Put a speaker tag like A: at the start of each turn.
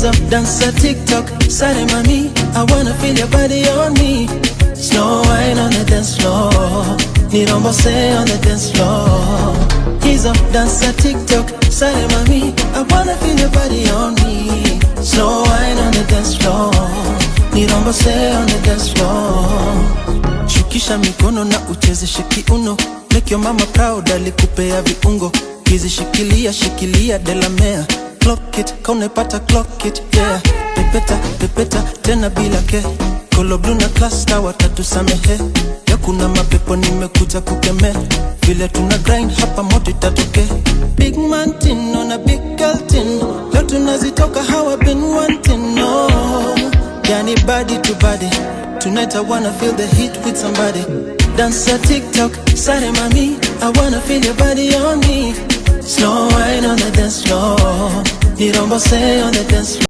A: He's a dancer TikTok, sorry mommy, I wanna feel your body on me. Slow wine on the dance floor, nirombose on the dance floor. He's a dancer TikTok, sorry mommy, I wanna feel your body on me. Slow wine on the dance floor, nirombose on the dance floor. Shukisha mikono na uchezeshe kiuno, make your mama proud, alikupea viungo. Kizi shikilia, shikilia Delamere, clock it, kaunepata clock it, yeah. Pepeta, pepeta, tena bila ke. Kolo blue na cluster watatu samehe. Ya kuna mapepo nimekuja kukeme. Vile tuna grind hapa moto itatoke. Big man tin on a big girl tin. Leo tunazitoka how I've been wanting, no. Yani body to body. Tonight I wanna feel the heat with somebody. Dancer TikTok, sorry mommy, I wanna feel your body on me. Slow wine on the dance floor, nirombose on the dance floor.